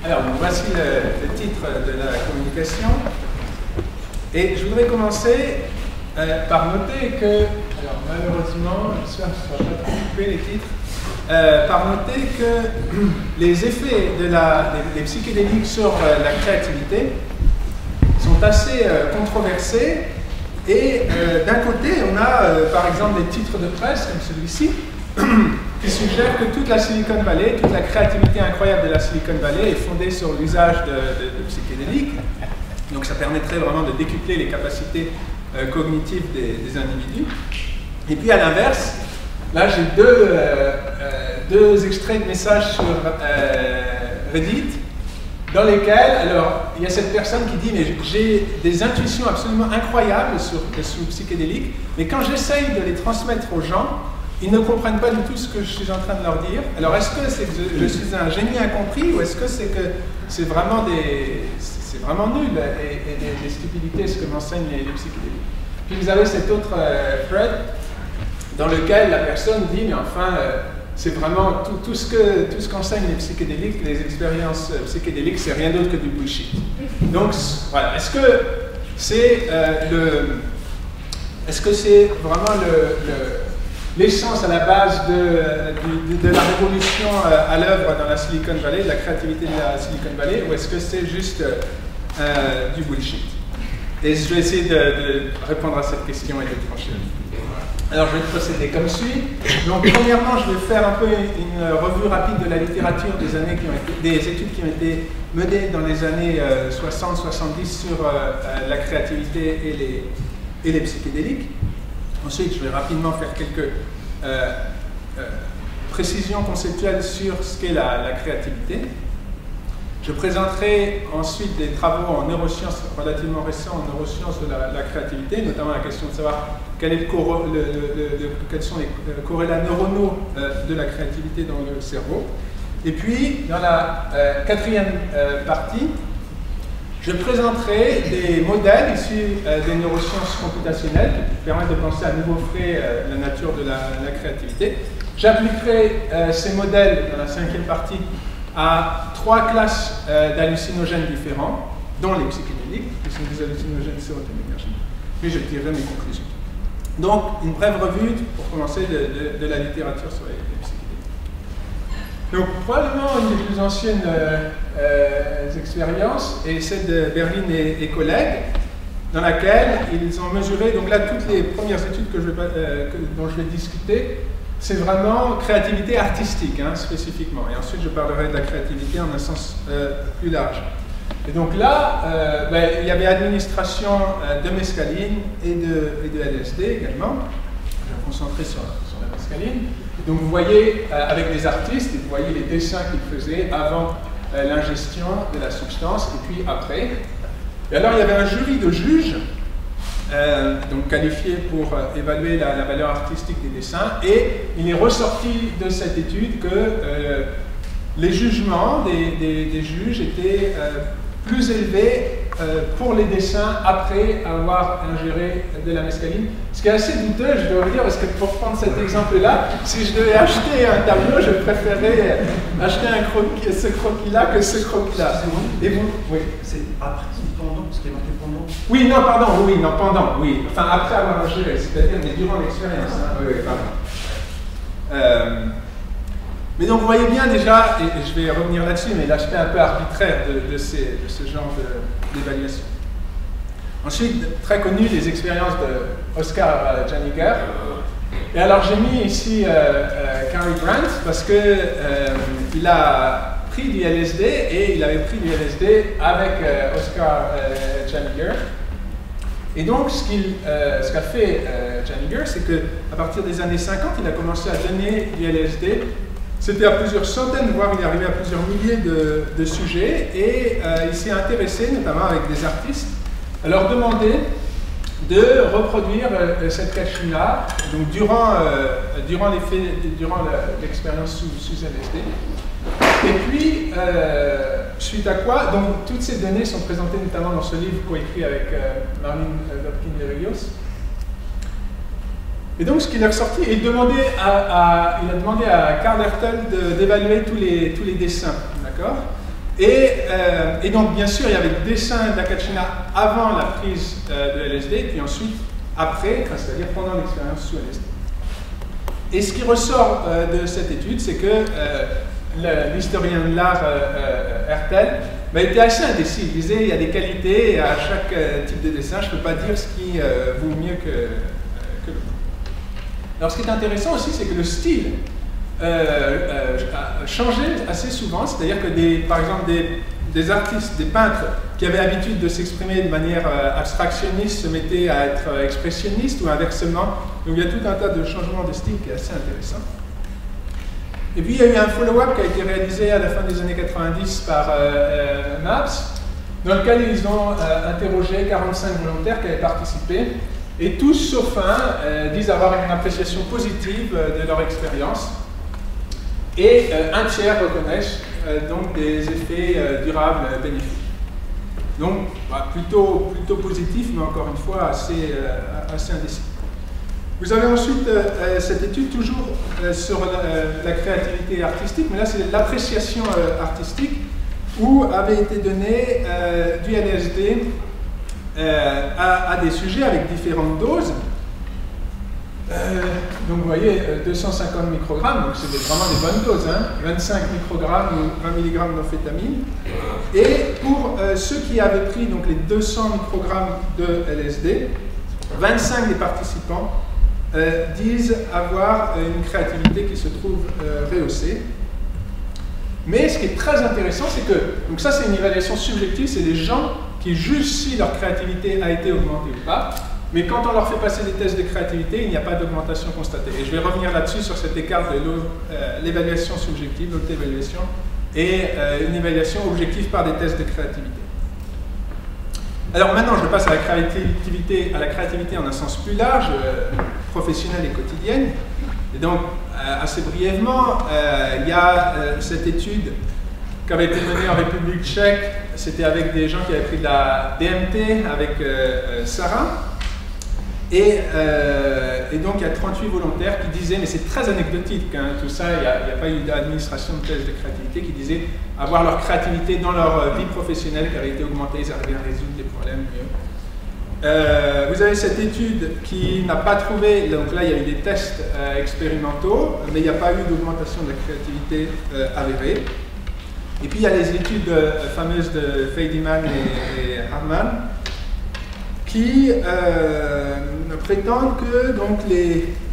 Alors, voici le titre de la communication. Et je voudrais commencer par noter que, alors malheureusement, j'espère que je ne vais pas couper les titres, par noter que les effets des psychédéliques sur la créativité sont assez controversés. Et d'un côté, on a par exemple des titres de presse comme celui-ci qui suggèrent que toute la Silicon Valley, toute la créativité incroyable de la Silicon Valley est fondée sur l'usage de psychédéliques. Donc ça permettrait vraiment de décupler les capacités cognitives des individus. Et puis à l'inverse, là j'ai deux extraits de messages sur Reddit, dans lesquels, alors, il y a cette personne qui dit « mais j'ai des intuitions absolument incroyables sur le psychédélique, mais quand j'essaye de les transmettre aux gens, ils ne comprennent pas du tout ce que je suis en train de leur dire. Alors, est-ce que c'est que je suis un génie incompris, ou est-ce que c'est que c'est vraiment c'est vraiment nul et des stupidités ce que m'enseignent les psychédéliques ?» Puis vous avez cet autre thread dans lequel la personne dit « mais enfin… c'est vraiment tout ce qu'enseignent les psychédéliques, les expériences psychédéliques, c'est rien d'autre que du bullshit. » Donc, voilà. Est-ce que c'est vraiment l'essence à la base de la révolution à l'œuvre dans la Silicon Valley, de la créativité de la Silicon Valley, ou est-ce que c'est juste du bullshit? Et je vais essayer de répondre à cette question et de trancher. Alors, je vais procéder comme suit. Donc, premièrement, je vais faire un peu une revue rapide de la littérature des études qui ont été menées dans les années 60-70 sur la créativité et les psychédéliques. Ensuite, je vais rapidement faire quelques précisions conceptuelles sur ce qu'est la créativité. Je présenterai ensuite des travaux en neurosciences relativement récents en neurosciences de la créativité, notamment la question de savoir quels sont les corrélats neuronaux de la créativité dans le cerveau. Et puis, dans la quatrième partie, je présenterai des modèles issus des neurosciences computationnelles qui permettent de penser à nouveau frais la nature de la créativité. J'appliquerai ces modèles dans la cinquième partie à 3 classes d'hallucinogènes différents, dont les psychédéliques, qui sont des hallucinogènes sérotonergiques. Puis je tirerai mes conclusions. Donc, une brève revue, pour commencer, de la littérature sur les psychédéliques. Donc, probablement une des plus anciennes expériences est celle de Berlin et collègues, dans laquelle ils ont mesuré, donc là, toutes les premières études dont je vais discuter, c'est vraiment créativité artistique, hein, spécifiquement. Et ensuite, je parlerai de la créativité en un sens plus large. Et donc là, il y avait administration de mescaline et de LSD également. Je vais me concentrer sur la mescaline. Donc vous voyez, avec les artistes, vous voyez les dessins qu'ils faisaient avant l'ingestion de la substance et puis après. Et alors, il y avait un jury de juges donc qualifié pour évaluer la valeur artistique des dessins, et il est ressorti de cette étude que les jugements des juges étaient plus élevés pour les dessins après avoir ingéré de la mescaline, ce qui est assez douteux, je dois vous dire, parce que pour prendre cet exemple-là, si je devais acheter un tableau, je préférerais acheter ce croquis-là que ce croquis-là. Et vous? Oui. C'est après ou pendant, parce qu'il est marqué pendant? Oui, non, pardon, oui, non, pendant, oui. Enfin, après avoir ingéré, c'est-à-dire, mais durant l'expérience. Hein. Oui, pardon. Mais donc, vous voyez bien déjà, et je vais revenir là-dessus, mais l'aspect un peu arbitraire de ce genre d'évaluation. Ensuite, très connu, les expériences de Oscar Janiger. Et alors, j'ai mis ici Cary Grant, parce qu'il a pris du LSD, et il avait pris du LSD avec Oscar Janiger. Et donc, ce qu'a fait Janiger, c'est qu'à partir des années 50, il a commencé à donner du LSD. C'était à plusieurs centaines, voire il est arrivé à plusieurs milliers de sujets, et il s'est intéressé, notamment avec des artistes, à leur demander de reproduire cette cachine-là, donc durant l'expérience sous LSD. Et puis, suite à quoi, donc toutes ces données sont présentées notamment dans ce livre coécrit avec Marlene Dopkin-Lerios. Et donc, ce qu'il a ressorti, il a demandé à Carl Hertel d'évaluer tous les dessins, d'accord? Et donc, bien sûr, il y avait le dessin de la Kachina avant la prise de LSD, puis ensuite après, c'est-à-dire pendant l'expérience sous LSD. Et ce qui ressort de cette étude, c'est que l'historien de l'art Hertel était assez indécis. Il disait il y a des qualités à chaque type de dessin, je ne peux pas dire ce qui vaut mieux que l'autre. Alors ce qui est intéressant aussi, c'est que le style a changé assez souvent, c'est-à-dire que par exemple des artistes, des peintres qui avaient l'habitude de s'exprimer de manière abstractionniste se mettaient à être expressionnistes ou inversement. Donc il y a tout un tas de changements de style qui est assez intéressant. Et puis il y a eu un follow-up qui a été réalisé à la fin des années 90 par MAPS, dans lequel ils ont interrogé 45 volontaires qui avaient participé, et tous, sauf un, disent avoir une appréciation positive de leur expérience, et un tiers reconnaissent donc des effets durables bénéfiques. Donc plutôt positif, mais encore une fois assez indécis. Vous avez ensuite cette étude toujours sur la créativité artistique, mais là c'est l'appréciation artistique, où avait été donné du LSD à des sujets avec différentes doses. Donc vous voyez, 250 microgrammes, donc c'est vraiment des bonnes doses, hein, 25 microgrammes ou 20 mg d'amphétamine. Et pour ceux qui avaient pris donc, les 200 microgrammes de LSD, 25 des participants disent avoir une créativité qui se trouve rehaussée. Mais ce qui est très intéressant, c'est que, donc ça c'est une évaluation subjective, c'est des gens qui jugent si leur créativité a été augmentée ou pas. Mais quand on leur fait passer des tests de créativité, il n'y a pas d'augmentation constatée. Et je vais revenir là-dessus sur cet écart de l'évaluation subjective, l'auto-évaluation, et une évaluation objective par des tests de créativité. Alors maintenant, je passe à la créativité en un sens plus large, professionnelle et quotidienne. Et donc, assez brièvement, il y a cette étude qui avait été menée en République tchèque. C'était avec des gens qui avaient pris de la DMT, avec Sarah. Et donc, il y a 38 volontaires qui disaient, mais c'est très anecdotique, hein, tout ça, il n'y a pas eu d'administration de tests de créativité, qui disaient avoir leur créativité dans leur vie professionnelle qui avait été augmentée, ils arrivaient à résoudre des problèmes mieux. Vous avez cette étude qui n'a pas trouvé, donc là il y a eu des tests expérimentaux, mais il n'y a pas eu d'augmentation de la créativité avérée. Et puis il y a les études fameuses de Feidiman et Harman, qui prétendent que donc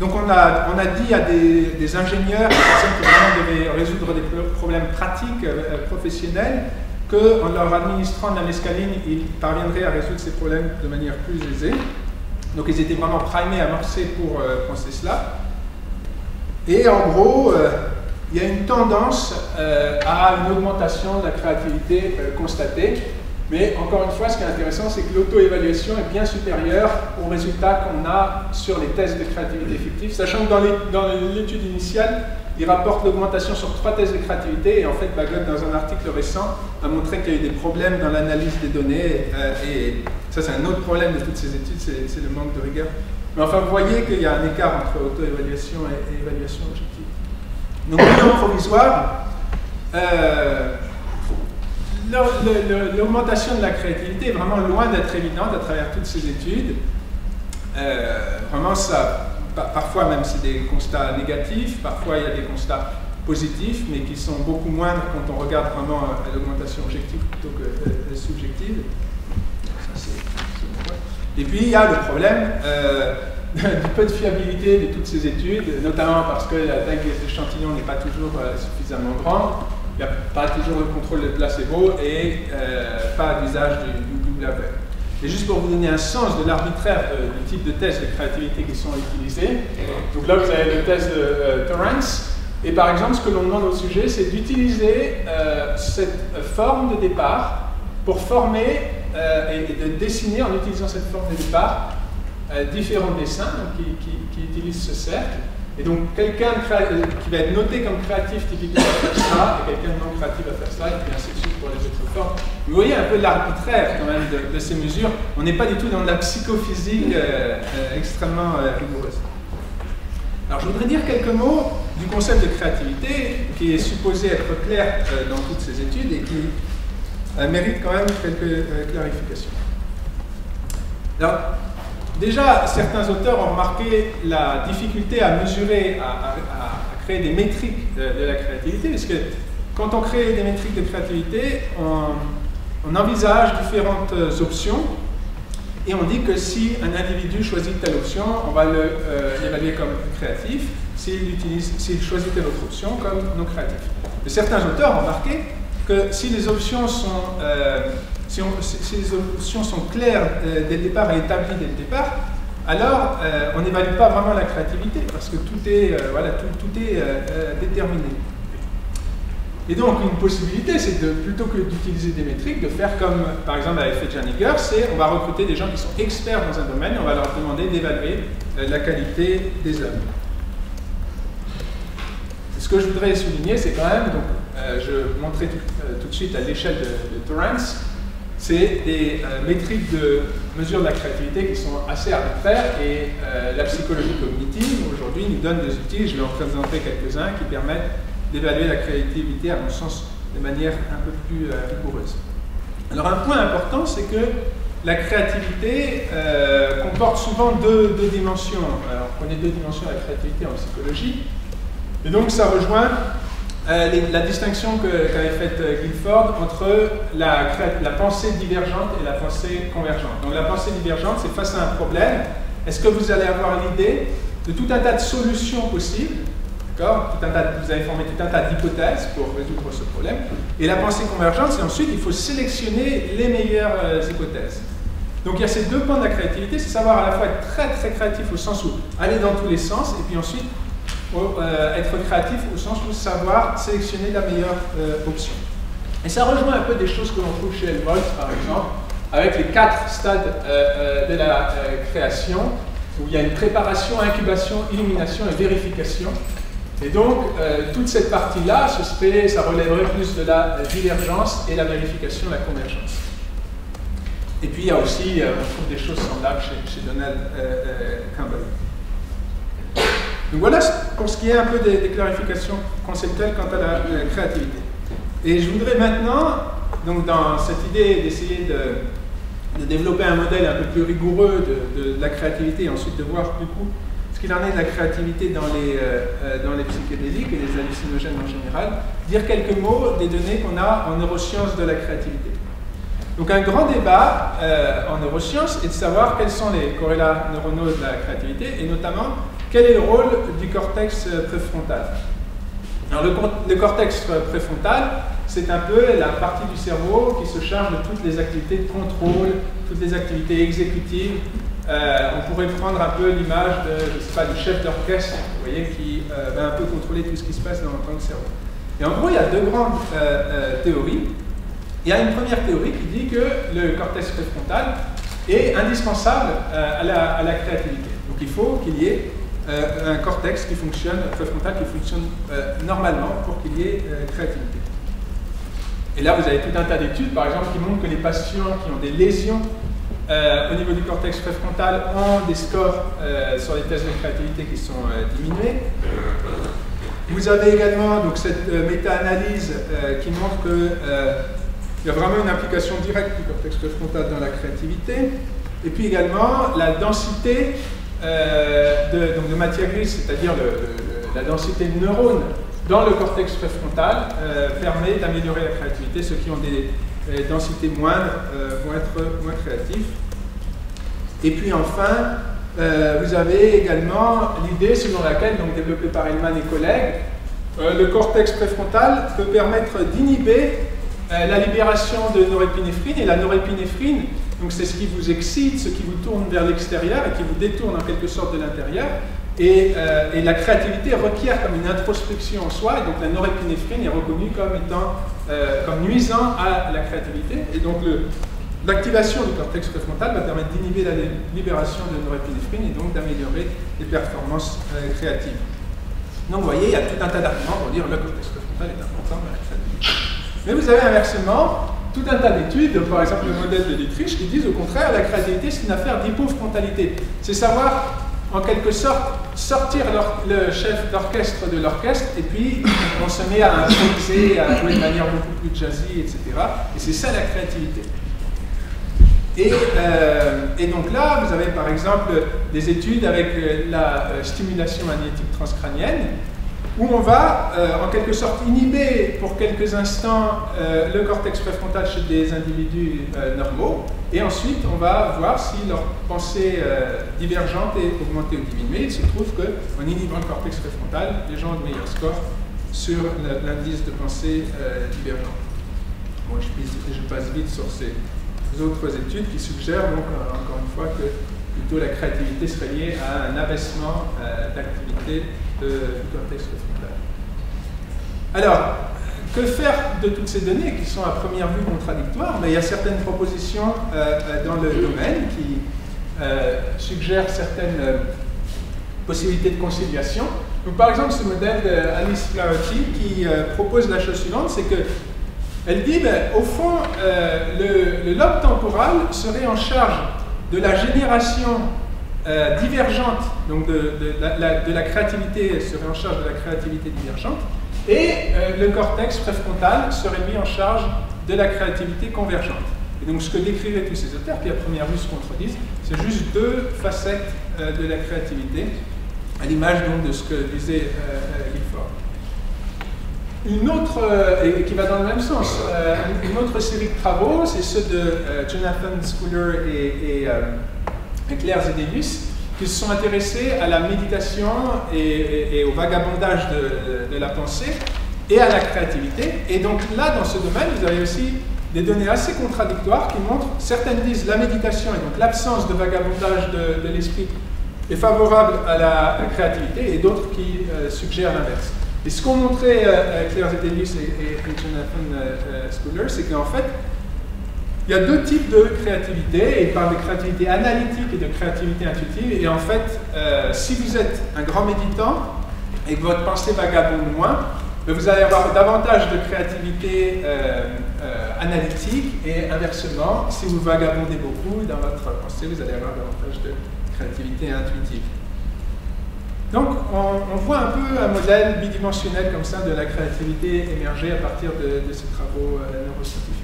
on a dit à des ingénieurs, des personnes qui vraiment devaient résoudre des problèmes pratiques, professionnels, qu'en leur administrant de la mescaline, ils parviendraient à résoudre ces problèmes de manière plus aisée. Donc ils étaient vraiment primés, amorcés pour penser cela. Et en gros, il y a une tendance à une augmentation de la créativité constatée. Mais encore une fois, ce qui est intéressant, c'est que l'auto-évaluation est bien supérieure aux résultats qu'on a sur les tests de créativité fictive, sachant que dans l'étude initiale, il rapporte l'augmentation sur 3 tests de créativité, et en fait, Bagot, dans un article récent, a montré qu'il y a eu des problèmes dans l'analyse des données, et ça, c'est un autre problème de toutes ces études, c'est le manque de rigueur. Mais enfin, vous voyez qu'il y a un écart entre auto-évaluation et évaluation objective. Donc, bilan provisoire, l'augmentation de la créativité est vraiment loin d'être évidente à travers toutes ces études. Vraiment, ça, parfois même c'est des constats négatifs, parfois il y a des constats positifs, mais qui sont beaucoup moindres quand on regarde vraiment l'augmentation objective plutôt que subjective. Et puis il y a le problème du peu de fiabilité de toutes ces études, notamment parce que la taille des échantillons n'est pas toujours suffisamment grande. Il n'y a pas toujours le contrôle de placebo et pas d'usage du double aveugle. Et juste pour vous donner un sens de l'arbitraire du type de tests de créativité qui sont utilisés, donc là vous avez le test de Torrance, et par exemple ce que l'on demande au sujet, c'est d'utiliser cette forme de départ pour former et de dessiner en utilisant cette forme de départ différents dessins qui utilisent ce cercle. Et donc, quelqu'un qui va être noté comme créatif typiquement à faire ça, et quelqu'un de non créatif à faire ça, et puis ainsi de suite pour les autres formes. Vous voyez un peu l'arbitraire quand même de ces mesures. On n'est pas du tout dans de la psychophysique extrêmement rigoureuse. Alors, je voudrais dire quelques mots du concept de créativité qui est supposé être clair dans toutes ces études et qui mérite quand même quelques clarifications. Alors, déjà, certains auteurs ont remarqué la difficulté à mesurer, à créer des métriques de la créativité, parce que quand on crée des métriques de créativité, on envisage différentes options, et on dit que si un individu choisit telle option, on va l'évaluer comme créatif, s'il choisit telle autre option comme non créatif. Et certains auteurs ont remarqué que si les options sont, si les options sont claires dès le départ et établies dès le départ, alors on n'évalue pas vraiment la créativité, parce que tout est, tout est déterminé. Et donc, une possibilité, c'est plutôt que d'utiliser des métriques, de faire comme, par exemple, à l'effet Janiger, c'est on va recruter des gens qui sont experts dans un domaine et on va leur demander d'évaluer la qualité des œuvres. Ce que je voudrais souligner, c'est quand même, donc, je montrais tout de suite à l'échelle de Torrance, c'est des métriques de mesure de la créativité qui sont assez arbitraires et la psychologie cognitive, aujourd'hui, nous donne des outils, je vais en présenter quelques-uns, qui permettent d'évaluer la créativité, à mon sens, de manière un peu plus rigoureuse. Alors un point important, c'est que la créativité comporte souvent deux dimensions. Alors on connaît deux dimensions de la créativité en psychologie, et donc ça rejoint la distinction qu'avait faite Guilford entre la pensée divergente et la pensée convergente. Donc la pensée divergente, c'est face à un problème, est-ce que vous allez avoir l'idée de tout un tas de solutions possibles? Vous avez formé tout un tas d'hypothèses pour résoudre ce problème. Et la pensée convergente, c'est ensuite, il faut sélectionner les meilleures hypothèses. Donc il y a ces deux points de la créativité, c'est savoir à la fois être très très créatif au sens où aller dans tous les sens, et puis ensuite être créatif au sens où savoir sélectionner la meilleure option. Et ça rejoint un peu des choses que l'on trouve chez Helmholtz, par exemple, avec les 4 stades de la création, où il y a une préparation, incubation, illumination et vérification. Et donc, toute cette partie-là, ça relèverait plus de la divergence et la vérification, la convergence. Et puis, il y a aussi, on trouve des choses semblables chez Donald Campbell. Donc voilà pour ce qui est un peu des clarifications conceptuelles quant à la créativité. Et je voudrais maintenant, donc dans cette idée d'essayer de développer un modèle un peu plus rigoureux de la créativité et ensuite de voir du coup ce qu'il en est de la créativité dans les psychédéliques et les hallucinogènes en général, dire quelques mots des données qu'on a en neurosciences de la créativité. Donc un grand débat en neurosciences est de savoir quels sont les corrélats neuronaux de la créativité et notamment quel est le rôle du cortex préfrontal. Alors le cortex préfrontal, c'est un peu la partie du cerveau qui se charge de toutes les activités de contrôle, toutes les activités exécutives. On pourrait prendre un peu l'image du chef d'orchestre, vous voyez, qui va un peu contrôler tout ce qui se passe dans le cerveau. Et en gros, il y a deux grandes théories. Il y a une première théorie qui dit que le cortex préfrontal est indispensable à la créativité. Donc il faut qu'il y ait un cortex qui fonctionne, préfrontal qui fonctionne normalement pour qu'il y ait créativité. Et là, vous avez tout un tas d'études, par exemple, qui montrent que les patients qui ont des lésions au niveau du cortex préfrontal ont des scores sur les tests de créativité qui sont diminués. Vous avez également donc, cette méta-analyse qui montre qu'il y a vraiment une implication directe du cortex préfrontal dans la créativité. Et puis également la densité de matière grise, c'est-à-dire la densité de neurones dans le cortex préfrontal permet d'améliorer la créativité. Ceux qui ont des densités moindres vont être moins créatifs. Et puis enfin, vous avez également l'idée selon laquelle, donc développée par Hellman et collègues, le cortex préfrontal peut permettre d'inhiber la libération de norépinéphrine. Et la norépinéphrine, donc c'est ce qui vous excite, ce qui vous tourne vers l'extérieur et qui vous détourne en quelque sorte de l'intérieur. Et la créativité requiert comme une introspection en soi, et donc la norépinéphrine est reconnue comme étant comme nuisant à la créativité. Et donc l'activation du cortex préfrontal va permettre d'inhiber la libération de norépinéphrine et donc d'améliorer les performances créatives. Donc vous voyez, il y a tout un tas d'arguments pour dire que le cortex préfrontal est important dans la créativité. Mais vous avez inversement tout un tas d'études, par exemple le modèle de Dietrich, qui disent au contraire la créativité c'est une affaire d'hypofrontalité. C'est savoir en quelque sorte, sortir le chef d'orchestre de l'orchestre, et puis on se met à improviser, à jouer de manière beaucoup plus jazzy, etc. Et c'est ça la créativité. Et donc là, vous avez par exemple des études avec la stimulation magnétique transcrânienne, où on va en quelque sorte inhiber pour quelques instants le cortex préfrontal chez des individus normaux, et ensuite on va voir si leur pensée divergente est augmentée ou diminuée. Il se trouve qu'en inhibant le cortex préfrontal, les gens ont de meilleurs scores sur l'indice de pensée divergente. Bon, je passe vite sur ces autres études qui suggèrent donc encore une fois que plutôt la créativité serait liée à un abaissement d'activité du cortex préfrontal. Alors, que faire de toutes ces données qui sont à première vue contradictoires? Mais il y a certaines propositions dans le domaine qui suggèrent certaines possibilités de conciliation. Donc, par exemple, ce modèle d'Alice Flaherty qui propose la chose suivante, c'est que elle dit, au fond, le lobe temporal serait en charge de la génération divergente, donc de la créativité, serait en charge de la créativité divergente, et le cortex préfrontal serait mis en charge de la créativité convergente. Et donc ce que décrivaient tous ces auteurs, qui à première vue se contredisent, c'est juste deux facettes de la créativité, à l'image donc de ce que disait Guilford. Une autre, et qui va dans le même sens, une autre série de travaux, c'est ceux de Jonathan Schooler et Claire Zedelius, qui se sont intéressés à la méditation et au vagabondage de la pensée et à la créativité. Et donc là, dans ce domaine, vous avez aussi des données assez contradictoires qui montrent, certaines disent la méditation et donc l'absence de vagabondage de l'esprit est favorable à la créativité, et d'autres qui suggèrent l'inverse. Et ce qu'ont montré Claire Zedelius et Jonathan Schooler, c'est qu'en fait, il y a deux types de créativité, et ils parlent de créativité analytique et de créativité intuitive. Et en fait, si vous êtes un grand méditant et que votre pensée vagabonde moins, vous allez avoir davantage de créativité analytique, et inversement, si vous vagabondez beaucoup dans votre pensée, vous allez avoir davantage de créativité intuitive. Donc, on voit un peu un modèle bidimensionnel comme ça de la créativité émerger à partir de ces travaux neuroscientifiques.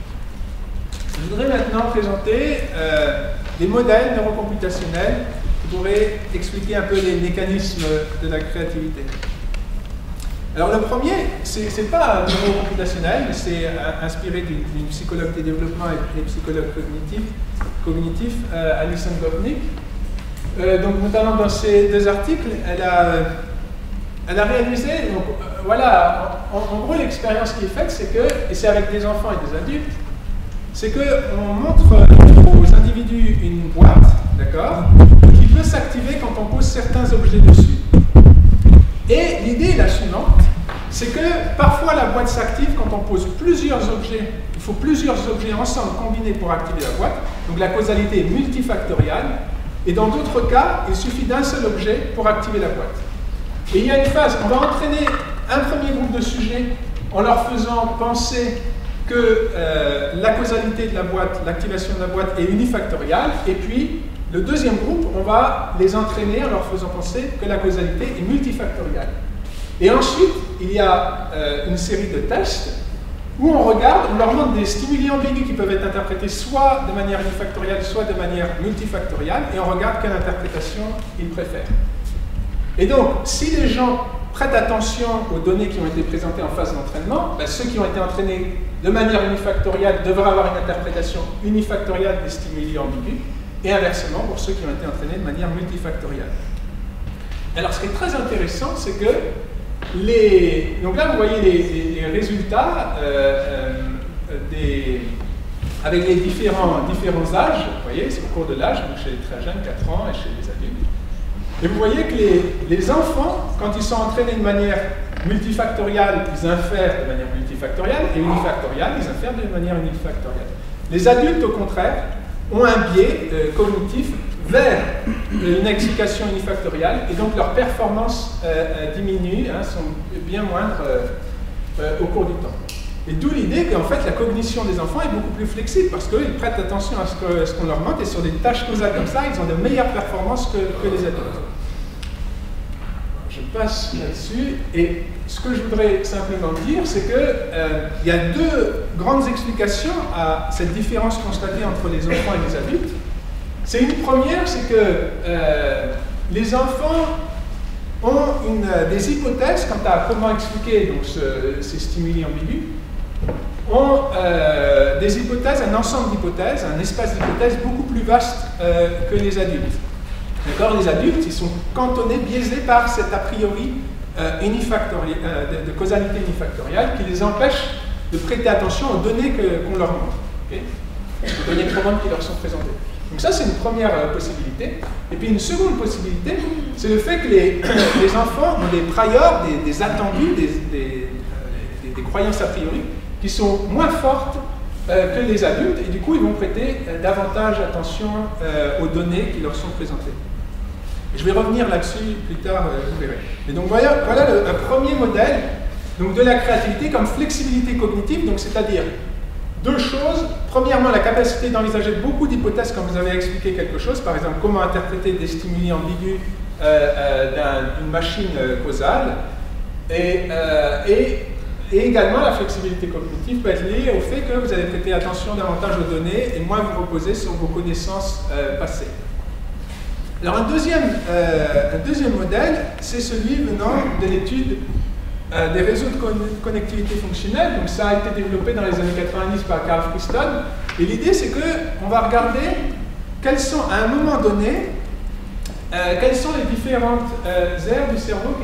Je voudrais maintenant présenter des modèles neurocomputationnels qui pourraient expliquer un peu les mécanismes de la créativité. Alors le premier, c'est pas neurocomputationnel, mais c'est inspiré d'une psychologue des développements et psychologue cognitif, Alison Gopnik. Donc notamment dans ces deux articles, elle a réalisé, donc voilà, en gros l'expérience qui est faite, c'est que, et c'est avec des enfants et des adultes, c'est qu'on montre aux individus une boîte, d'accord, qui peut s'activer quand on pose certains objets dessus. Et l'idée est la suivante, c'est que parfois la boîte s'active quand on pose plusieurs objets, il faut plusieurs objets ensemble combinés pour activer la boîte, donc la causalité est multifactorielle, et dans d'autres cas, il suffit d'un seul objet pour activer la boîte. Et il y a une phase, on va entraîner un premier groupe de sujets en leur faisant penser que la causalité de la boîte, l'activation de la boîte est unifactorielle, et puis le deuxième groupe, on va les entraîner en leur faisant penser que la causalité est multifactorielle. Et ensuite, il y a une série de tests où on regarde, on leur demande des stimuli ambigus qui peuvent être interprétés soit de manière unifactorielle, soit de manière multifactorielle, et on regarde quelle interprétation ils préfèrent. Et donc, si les gens prêtent attention aux données qui ont été présentées en phase d'entraînement, ceux qui ont été entraînés de manière unifactorielle devraient avoir une interprétation unifactorielle des stimuli ambigus, et inversement pour ceux qui ont été entraînés de manière multifactorielle. Alors, ce qui est très intéressant, c'est que donc là, vous voyez les résultats avec les différents âges. Vous voyez, c'est au cours de l'âge, donc chez les très jeunes, 4 ans, et chez les adultes. Et vous voyez que les enfants, quand ils sont entraînés de manière multifactorielle, ils infèrent de manière multifactorielle, et unifactorielle, ils infèrent de manière unifactorielle. Les adultes, au contraire, ont un biais cognitif vers une explication unifactorielle, et donc leurs performances diminuent, sont bien moindres au cours du temps. Et d'où l'idée qu'en fait la cognition des enfants est beaucoup plus flexible, parce qu'ils prêtent attention à ce qu'on leur montre, et sur des tâches causales comme ça, ils ont de meilleures performances que les adultes. passe là-dessus. Et ce que je voudrais simplement dire, c'est qu'il y a deux grandes explications à cette différence constatée entre les enfants et les adultes. C'est une première, c'est que les enfants ont des hypothèses quant à comment expliquer donc, ces stimuli ambigus, ont des hypothèses, un ensemble d'hypothèses, un espace d'hypothèses beaucoup plus vaste que les adultes. D'accord ? Les adultes, ils sont cantonnés, biaisés par cet a priori de causalité unifactoriale qui les empêche de prêter attention aux données qu'on leur montre, okay ? Aux données courantes qui leur sont présentées. Donc ça, c'est une première possibilité. Et puis une seconde possibilité, c'est le fait que les enfants ont des priors, des attendus, des croyances a priori, qui sont moins fortes que les adultes, et du coup, ils vont prêter davantage attention aux données qui leur sont présentées. Je vais revenir là-dessus plus tard, vous verrez. Et donc voilà le premier modèle donc, de la créativité comme flexibilité cognitive, donc c'est-à-dire deux choses. Premièrement, la capacité d'envisager beaucoup d'hypothèses quand vous avez expliqué quelque chose, par exemple, comment interpréter des stimuli ambigus d'une machine causale, et également, la flexibilité cognitive peut être liée au fait que vous allez prêter attention davantage aux données et moins vous reposer sur vos connaissances passées. Alors, un deuxième modèle, c'est celui venant de l'étude des réseaux de connectivité fonctionnelle. Donc, ça a été développé dans les années 90 par Carl Friston. Et l'idée, c'est qu'on va regarder quelles sont, à un moment donné, quelles sont les différentes aires du cerveau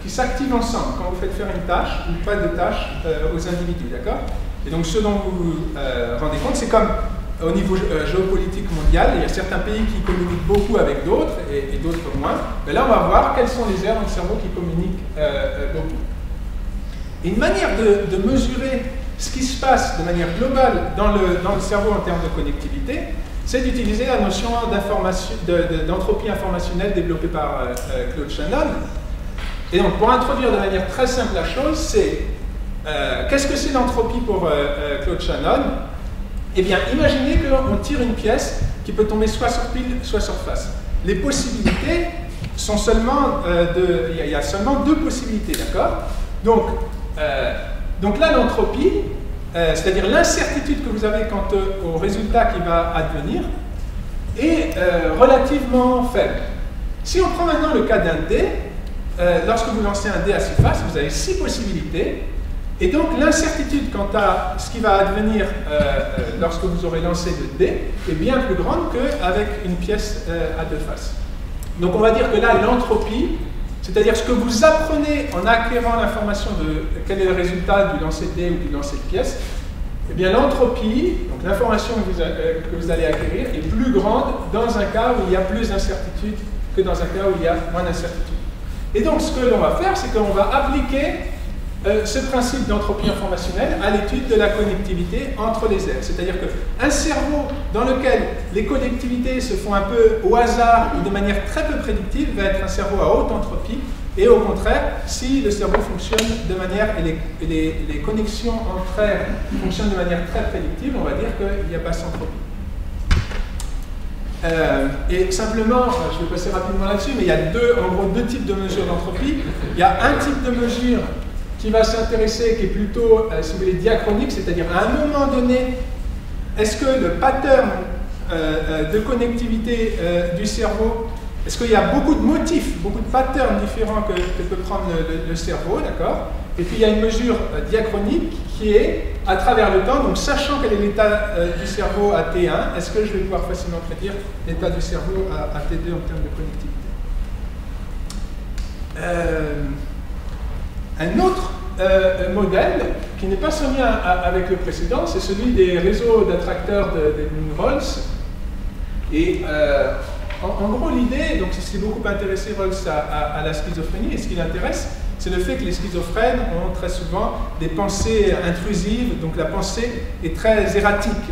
qui s'activent ensemble quand vous faites faire une tâche ou pas de tâche aux individus, d'accord? Et donc ce dont vous vous rendez compte, c'est comme au niveau géopolitique mondial, il y a certains pays qui communiquent beaucoup avec d'autres et d'autres moins. Mais là, on va voir quelles sont les aires dans le cerveau qui communiquent beaucoup. Et une manière de mesurer ce qui se passe de manière globale dans le cerveau en termes de connectivité, c'est d'utiliser la notion d'entropie informationnelle développée par Claude Shannon. Et donc, pour introduire de manière très simple la chose, c'est qu'est-ce que c'est l'entropie pour Claude Shannon? Eh bien, imaginez qu'on tire une pièce qui peut tomber soit sur pile, soit sur face. Les possibilités sont seulement il y a seulement deux possibilités, d'accord? Donc là, l'entropie, c'est-à-dire l'incertitude que vous avez quant au résultat qui va advenir, est relativement faible. Si on prend maintenant le cas d'un dé, lorsque vous lancez un dé à 6 faces, vous avez 6 possibilités, et donc l'incertitude quant à ce qui va advenir lorsque vous aurez lancé le dé est bien plus grande qu'avec une pièce à 2 faces. Donc on va dire que là, l'entropie, c'est-à-dire ce que vous apprenez en acquérant l'information de quel est le résultat du lancer de dé ou du lancer de pièce, eh bien l'entropie, donc l'information que vous allez acquérir, est plus grande dans un cas où il y a plus d'incertitude que dans un cas où il y a moins d'incertitude. Et donc ce que l'on va faire, c'est qu'on va appliquer ce principe d'entropie informationnelle à l'étude de la connectivité entre les aires. C'est-à-dire qu'un cerveau dans lequel les connectivités se font un peu au hasard ou de manière très peu prédictive va être un cerveau à haute entropie, et au contraire, si le cerveau fonctionne de manière, et les connexions entre aires fonctionnent de manière très prédictive, on va dire qu'il n'y a pas d'entropie. Et simplement, je vais passer rapidement là-dessus, mais il y a en gros deux types de mesures d'entropie. Il y a un type de mesure qui va s'intéresser, qui est plutôt, si vous voulez, diachronique, c'est-à-dire à un moment donné, est-ce que le pattern de connectivité du cerveau, est-ce qu'il y a beaucoup de motifs, beaucoup de patterns différents que peut prendre le cerveau, d'accord? Et puis il y a une mesure diachronique qui est, à travers le temps, donc sachant quel est l'état du cerveau à T1, est-ce que je vais pouvoir facilement prédire l'état du cerveau à T2 en termes de connectivité? Un autre modèle, qui n'est pas son lien avec le précédent, c'est celui des réseaux d'attracteurs de Rawls. Et en gros, l'idée, donc c'est ce qui beaucoup intéressé Rawls à la schizophrénie, et ce qui l'intéresse, c'est le fait que les schizophrènes ont très souvent des pensées intrusives, donc la pensée est très erratique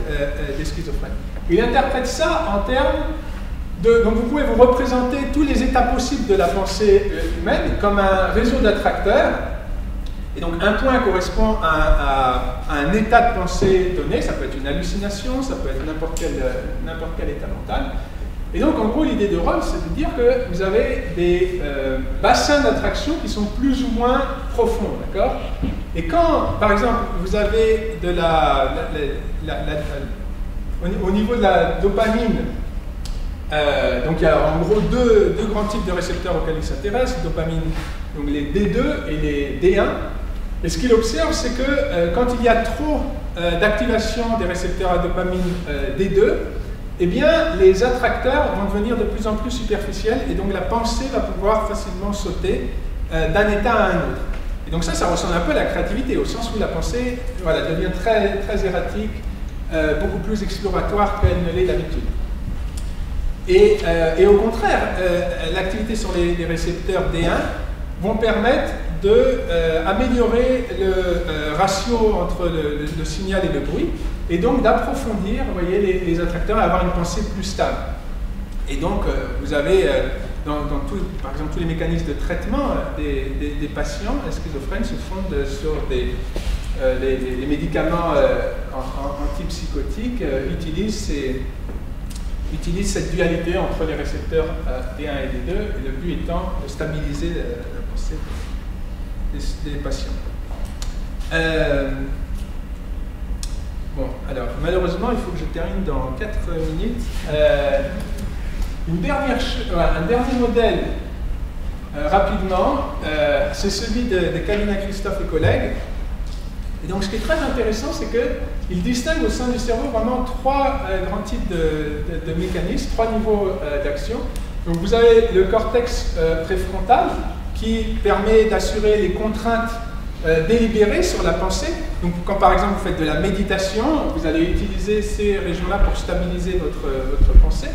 des schizophrènes. Il interprète ça en termes donc vous pouvez vous représenter tous les états possibles de la pensée humaine comme un réseau d'attracteurs. Et donc un point correspond à un état de pensée donné, ça peut être une hallucination, ça peut être n'importe quel état mental. Et donc, en gros, l'idée de Ron, c'est de dire que vous avez des bassins d'attraction qui sont plus ou moins profonds, d'accord? Et quand, par exemple, vous avez de au niveau de la dopamine, donc il y a en gros deux grands types de récepteurs auxquels il s'intéresse, dopamine, donc les D2 et les D1. Et ce qu'il observe, c'est que quand il y a trop d'activation des récepteurs à dopamine D2, eh bien, les attracteurs vont devenir de plus en plus superficiels et donc la pensée va pouvoir facilement sauter d'un état à un autre. Et donc ça ressemble un peu à la créativité, au sens où la pensée voilà, devient très, très erratique, beaucoup plus exploratoire qu'elle ne l'est d'habitude. Et au contraire, l'activité sur les récepteurs D1 vont permettre d'améliorer le ratio entre le signal et le bruit, et donc d'approfondir, vous voyez, les attracteurs et avoir une pensée plus stable. Et donc, vous avez, par exemple, tous les mécanismes de traitement des patients schizophrènes se fondent sur les médicaments antipsychotiques utilisent cette dualité entre les récepteurs D1 et D2, et le but étant de stabiliser la pensée des patients. Bon, alors, malheureusement, il faut que je termine dans 4 minutes. Un dernier modèle, rapidement, c'est celui de Kalina Christophe et collègues. Et donc, ce qui est très intéressant, c'est qu'ils distinguent au sein du cerveau vraiment 3 grands types de mécanismes, 3 niveaux d'action. Donc, vous avez le cortex préfrontal qui permet d'assurer les contraintes délibérées sur la pensée. Donc, quand par exemple vous faites de la méditation, vous allez utiliser ces régions-là pour stabiliser votre pensée.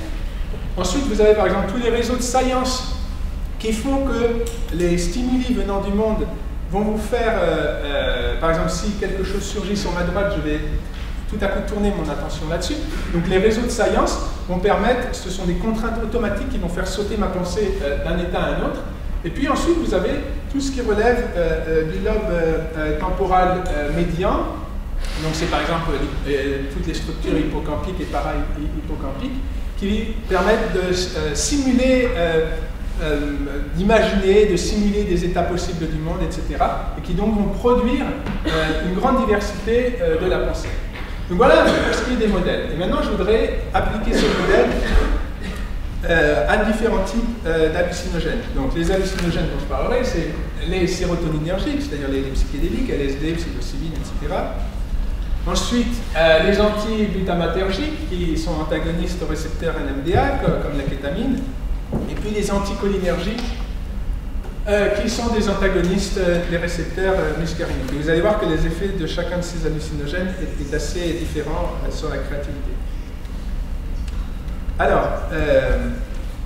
Ensuite, vous avez par exemple tous les réseaux de science qui font que les stimuli venant du monde vont vous faire, par exemple, si quelque chose surgit sur ma droite, je vais tout à coup tourner mon attention là-dessus. Donc les réseaux de science vont permettre, ce sont des contraintes automatiques qui vont faire sauter ma pensée d'un état à un autre. Et puis ensuite, vous avez tout ce qui relève du lobe temporal médian. Donc c'est par exemple toutes les structures hippocampiques et para-hippocampiques qui permettent de simuler, d'imaginer, de simuler des états possibles du monde, etc. Et qui donc vont produire une grande diversité de la pensée. Donc voilà pour ce qui est des modèles. Et maintenant, je voudrais appliquer ce modèle à différents types d'hallucinogènes. Donc les hallucinogènes dont je parlerai, c'est les sérotoninergiques, c'est-à-dire les psychédéliques, LSD, psilocybine, etc. Ensuite, les antiglutamatergiques, qui sont antagonistes aux récepteurs NMDA, comme la kétamine. Et puis les anticholinergiques, qui sont des antagonistes des récepteurs muscariniques. Et vous allez voir que les effets de chacun de ces hallucinogènes est assez différent sur la créativité. Alors,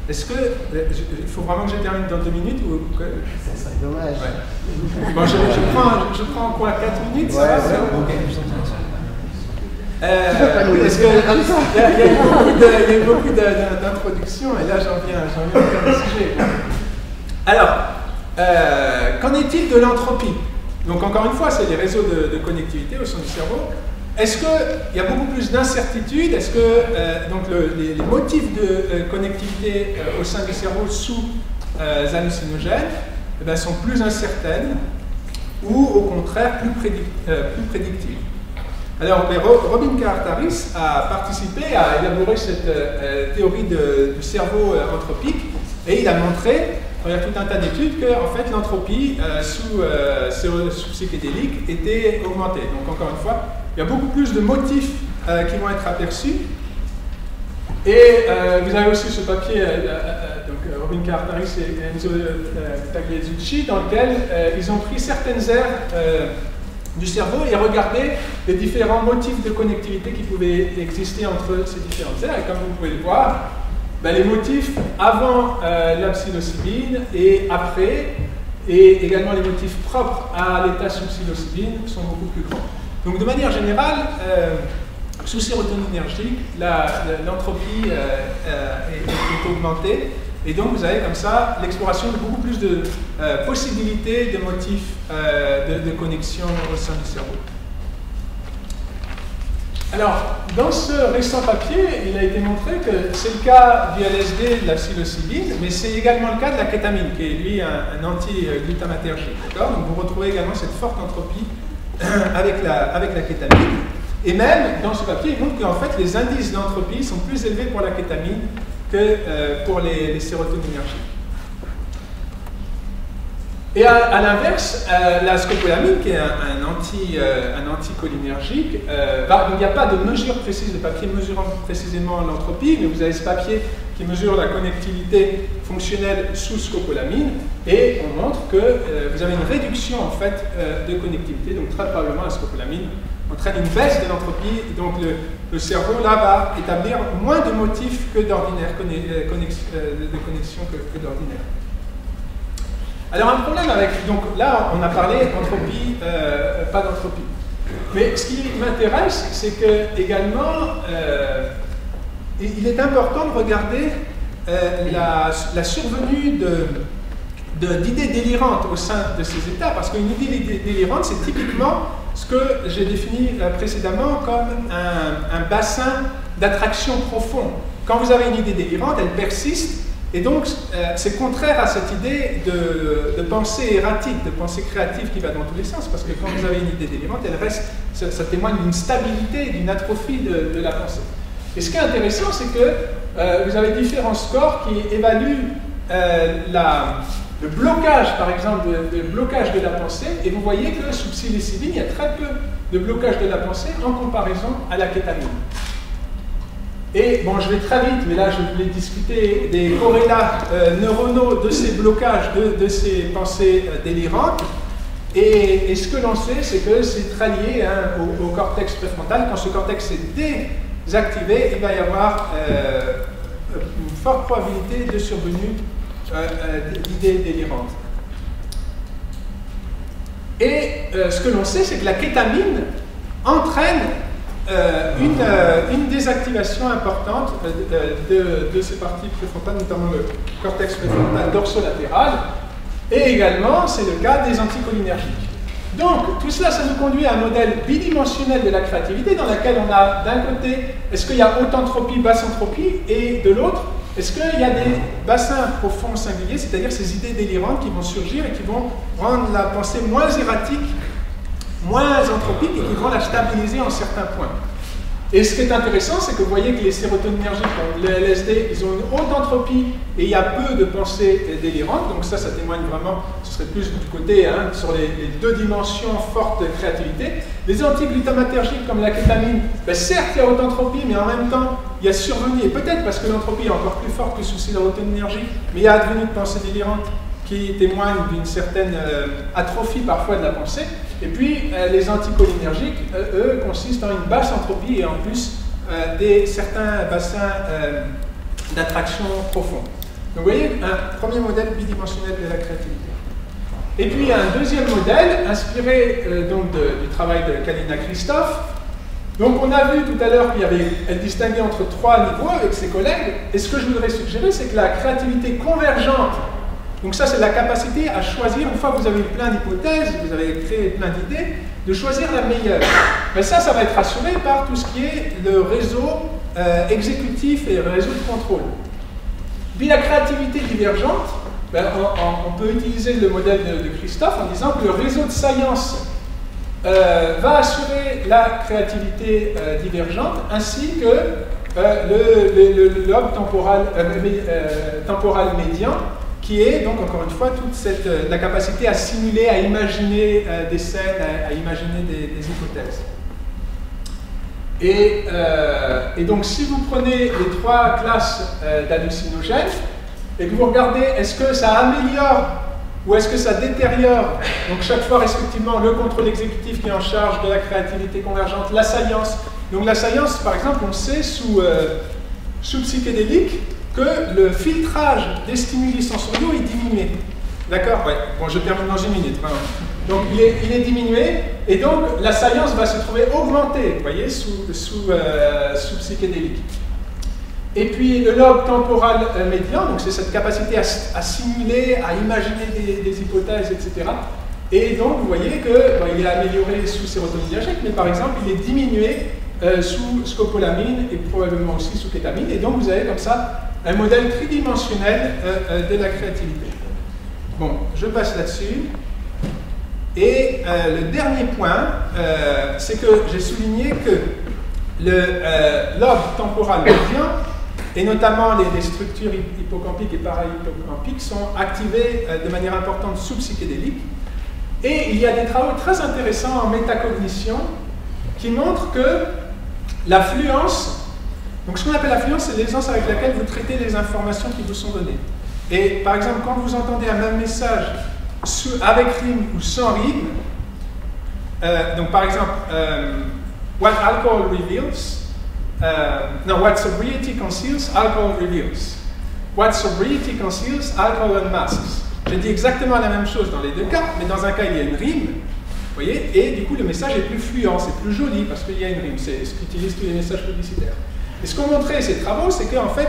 est-ce que il faut vraiment que je termine dans 2 minutes ou que... Ça serait dommage. Ouais. Bon, je prends quoi, 4 minutes? Ouais, ça va, ok. Parce qu'il y a eu beaucoup d'introductions et là j'en viens au cœur du sujet. Alors, qu'en est-il de l'entropie? Donc encore une fois, c'est les réseaux de connectivité au sein du cerveau. Est-ce qu'il y a beaucoup plus d'incertitudes? Est-ce que donc les motifs de connectivité au sein du cerveau sous hallucinogènes sont plus incertaines ou au contraire plus prédictives? Alors, Robin Carhart-Harris a participé à élaborer cette théorie du cerveau anthropique et il a montré, il y a tout un tas d'études, que en fait, l'entropie sous psychédélique était augmentée. Donc, encore une fois, il y a beaucoup plus de motifs qui vont être aperçus. Et vous avez aussi ce papier, donc Robin Carhart-Harris et Enzo Tagliazucci, dans lequel ils ont pris certaines aires du cerveau et regardé les différents motifs de connectivité qui pouvaient exister entre ces différentes aires. Et comme vous pouvez le voir, les motifs avant la psilocybine et après, et également les motifs propres à l'état sous psilocybine sont beaucoup plus grands. Donc de manière générale, sous sérotoninergique, l'entropie est augmentée. Et donc vous avez comme ça l'exploration de beaucoup plus de possibilités de motifs de connexion au sein du cerveau. Alors, dans ce récent papier, il a été montré que c'est le cas du LSD, de la psilocybine, mais c'est également le cas de la kétamine, qui est lui un anti-glutamatergique. Donc vous retrouvez également cette forte entropie avec la kétamine. Et même, dans ce papier, il montre qu'en fait, les indices d'entropie sont plus élevés pour la kétamine que pour les sérotoninergiques. Et à l'inverse, la scopolamine, qui est un anticholinergique, il n'y a pas de mesure précise de papier mesurant précisément l'entropie, mais vous avez ce papier qui mesure la connectivité fonctionnelle sous scopolamine, et on montre que vous avez une réduction en fait de connectivité, donc très probablement la scopolamine entraîne une baisse de l'entropie, donc le cerveau là va établir moins de motifs que d'ordinaire, de connexion que d'ordinaire. Alors un problème avec, donc là on a parlé d'entropie, pas d'entropie. Mais ce qui m'intéresse, c'est que également, il est important de regarder la survenue d'idées délirantes au sein de ces états, parce qu'une idée délirante, c'est typiquement ce que j'ai défini précédemment comme un bassin d'attraction profond. Quand vous avez une idée délirante, elle persiste. Et donc, c'est contraire à cette idée de pensée erratique, de pensée créative qui va dans tous les sens, parce que quand vous avez une idée délirante, elle reste, ça témoigne d'une stabilité, d'une atrophie de la pensée. Et ce qui est intéressant, c'est que vous avez différents scores qui évaluent le blocage, par exemple, le blocage de la pensée, et vous voyez que sous psilocybine, il y a très peu de blocage de la pensée en comparaison à la kétamine. Et bon, je vais très vite, mais là je voulais discuter des corrélats neuronaux de ces blocages, de ces pensées délirantes. Et ce que l'on sait, c'est que c'est très lié au cortex préfrontal. Quand ce cortex est désactivé, il va y avoir une forte probabilité de survenue d'idées délirantes. Et ce que l'on sait, c'est que la kétamine entraîne une désactivation importante de ces parties préfrontales, notamment le cortex préfrontal dorsolatéral, et également c'est le cas des anticholinergiques. Donc tout cela, ça nous conduit à un modèle bidimensionnel de la créativité dans lequel on a d'un côté, est-ce qu'il y a haute entropie, basse entropie, et de l'autre, est-ce qu'il y a des bassins profonds singuliers, c'est-à-dire ces idées délirantes qui vont surgir et qui vont rendre la pensée moins erratique, moins anthropique, et qui vont la stabiliser en certains points. Et ce qui est intéressant, c'est que vous voyez que les sérotoninergiques, comme le LSD, ils ont une haute entropie et il y a peu de pensées délirantes. Donc ça témoigne vraiment, ce serait plus du côté sur les deux dimensions fortes de créativité. Les antiglutamatergiques comme la kétamine, certes il y a haute entropie, mais en même temps il y a survenu, et peut-être parce que l'entropie est encore plus forte que sous sérotoninergique, mais il y a advenu de pensées délirantes qui témoignent d'une certaine atrophie parfois de la pensée. Et puis, les anticholinergiques, eux, consistent en une basse entropie et en plus certains bassins d'attraction profonds. Donc, vous voyez, un premier modèle bidimensionnel de la créativité. Et puis, un deuxième modèle, inspiré donc du travail de Kalina Christophe. Donc, on a vu tout à l'heure qu'elle distinguait entre trois niveaux avec ses collègues. Et ce que je voudrais suggérer, c'est que la créativité convergente, donc ça, c'est la capacité à choisir, une fois que vous avez plein d'hypothèses, vous avez créé plein d'idées, de choisir la meilleure. Mais ça va être assuré par tout ce qui est le réseau exécutif et le réseau de contrôle. Puis la créativité divergente, on peut utiliser le modèle de Christophe en disant que le réseau de science va assurer la créativité divergente, ainsi que le lobe temporal médian, qui est donc encore une fois toute la capacité à simuler, à imaginer des scènes, à imaginer des hypothèses. Et donc si vous prenez les trois classes d'hallucinogènes et que vous regardez est-ce que ça améliore ou est-ce que ça détériore, donc chaque fois respectivement le contrôle exécutif qui est en charge de la créativité convergente, la science. Donc la science par exemple on sait sous psychédélique que le filtrage des stimuli sensoriaux est diminué. D'accord? Ouais. Bon, je termine dans une minute. Hein. Donc, il est diminué, et donc la science va se trouver augmentée, vous voyez, sous psychédélique. Et puis, le lobe temporal médian, donc c'est cette capacité à simuler, à imaginer des hypothèses, etc. Et donc, vous voyez qu'il est amélioré sous sérotoninergique, mais par exemple, il est diminué sous scopolamine et probablement aussi sous kétamine. Et donc vous avez comme ça un modèle tridimensionnel de la créativité. Bon, je passe là-dessus. Et le dernier point, c'est que j'ai souligné que le lobe temporal médian, et notamment les structures hippocampiques et parahippocampiques, sont activées de manière importante sous psychédélique. Et il y a des travaux très intéressants en métacognition qui montrent que la fluence, donc ce qu'on appelle la fluence, c'est l'aisance avec laquelle vous traitez les informations qui vous sont données. Et par exemple, quand vous entendez un même message avec rime ou sans rime, donc par exemple, what alcohol reveals, no, what sobriety conceals, alcohol reveals. What sobriety conceals, alcohol unmasks. J'ai dit exactement la même chose dans les deux cas, mais dans un cas il y a une rime, vous voyez, et du coup le message est plus fluent, c'est plus joli parce qu'il y a une rime, c'est ce qu'utilisent tous les messages publicitaires. Et ce qu'ont montré ces travaux, c'est qu'en fait,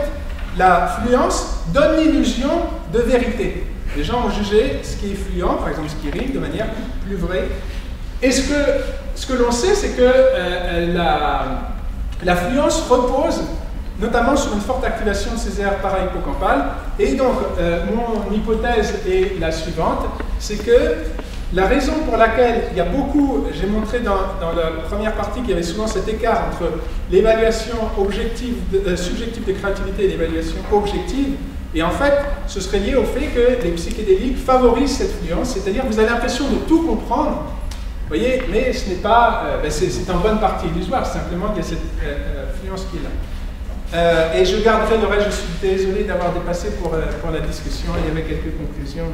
la fluence donne l'illusion de vérité. Les gens ont jugé ce qui est fluent, par exemple ce qui rime, de manière plus vraie. Et ce que l'on sait, c'est que la fluence repose notamment sur une forte activation de ces aires parahippocampales. Et donc, mon hypothèse est la suivante, c'est que la raison pour laquelle il y a beaucoup, j'ai montré dans la première partie qu'il y avait souvent cet écart entre l'évaluation subjective de créativité et l'évaluation objective, et en fait, ce serait lié au fait que les psychédéliques favorisent cette fluence, c'est-à-dire que vous avez l'impression de tout comprendre, vous voyez, mais ce n'est pas, c'est en bonne partie illusoire, simplement qu'il y a cette fluence qui est là. Et je garderai le reste, je suis désolé d'avoir dépassé pour la discussion, il y avait quelques conclusions.